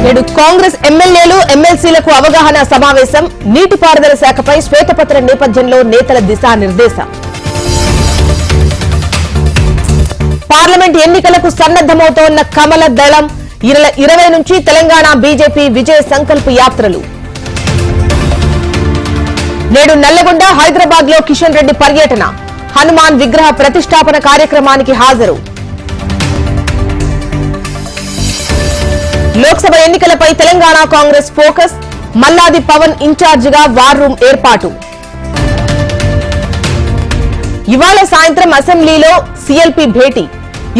నేడు కాంగ్రెస్ ఎమ్మెల్యేలు ఎమ్మెల్సీలకు అవగాహన సమావేశం నీటిపారుదల శాఖపై శ్వేతపత్రం నేపథ్యంలో నేతల దిశానిర్దేశం. పార్లమెంట్ ఎన్నికలకు సన్నద్దమవుతోన్న కమల దళం 20 నుంచి తెలంగాణ బీజేపీ విజయ సంకల్ప యాత్రలు. నేడు నల్లగొండ హైదరాబాద్ లో కిషన్ రెడ్డి పర్యటన, హనుమాన్ విగ్రహ ప్రతిష్టాపన కార్యక్రమానికి హాజరు. లోక్సభ ఎన్నికలపై తెలంగాణ కాంగ్రెస్ ఫోకస్, మల్లాది పవన్ ఇన్ఛార్జిగా వార్ రూమ్ ఏర్పాటు. ఇవాళ సాయంత్రం అసెంబ్లీలో సీఎల్పీ భేటీ,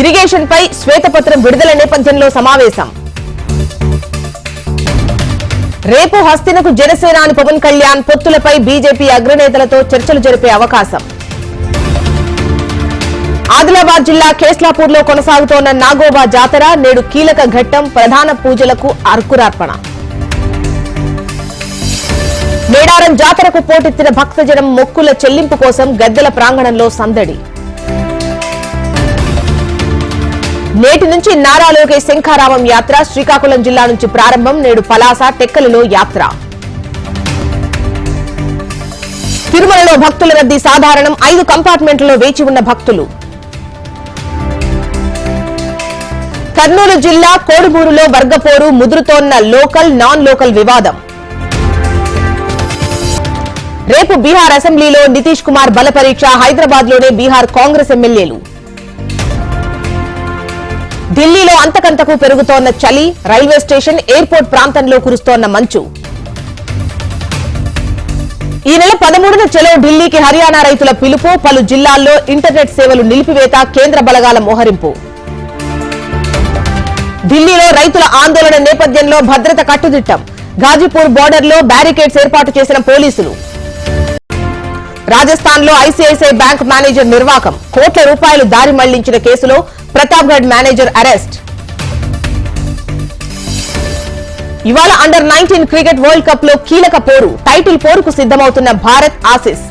ఇరిగేషన్ పై శ్వేతపత్రం విడుదల నేపథ్యంలో సమావేశం. రేపు హస్తినకు జనసేనాని పవన్ కళ్యాణ్, పొత్తులపై బీజేపీ అగ్రనేతలతో చర్చలు జరిపే అవకాశం. ఆదిలాబాద్ జిల్లా కేస్లాపూర్ లో కొనసాగుతోన్న నాగోబా జాతర నేడు కీలక ఘట్టం, ప్రధాన పూజలకు అర్కురార్పణ. మేడారం జాతరకు పోటెత్తిన భక్తజనం మొక్కుల చెల్లింపు కోసం గద్దెల ప్రాంగణంలో సందడి. నేటి నుంచి నారా లోకేష్ శంఖారావం యాత్ర శ్రీకాకుళం జిల్లా నుంచి ప్రారంభం, నేడు పలాస టెక్కలిలో యాత్ర. తిరుమలలో భక్తుల రద్దీ సాధారణం, 5 కంపార్ట్మెంట్లలో వేచి ఉన్న భక్తులు. కర్నూలు జిల్లా కోడుమూరులో వర్గపోరు, ముదురుతోన్న లోకల్ నాన్ లోకల్ వివాదం. రేపు బీహార్ అసెంబ్లీలో నితీష్ కుమార్ బలపరీక్ష, హైదరాబాద్ లోనే బీహార్ కాంగ్రెస్ ఎమ్మెల్యేలు. ఢిల్లీలో అంతకంతకు పెరుగుతోన్న చలి, రైల్వే స్టేషన్, ఎయిర్పోర్ట్ ప్రాంతంలో కురుస్తోన్న మంచు. ఈ నెల 13న చలో ఢిల్లీకి హర్యానా రైతుల పిలుపు, పలు జిల్లాల్లో ఇంటర్నెట్ సేవలు నిలిపివేత, కేంద్ర బలగాల మోహరింపు. ఢిల్లీలో రైతుల ఆందోళన నేపథ్యంలో భద్రత కట్టుదిట్టం, గాజీపూర్ బోర్డర్ లో బ్యారికేడ్స్ ఏర్పాటు చేసిన పోలీసులు. రాజస్థాన్ లో ఐసీఐసీఐ బ్యాంక్ మేనేజర్ నిర్వాకం, కోట్ల రూపాయలు దారి మళ్లించిన కేసులో ప్రతాప్గఢ్ మేనేజర్ అరెస్ట్. ఇవాళ అండర్ 19 క్రికెట్ వరల్డ్ కప్ లో కీలక పోరు, టైటిల్ పోరుకు సిద్దమవుతున్న భారత్ ఆసీస్.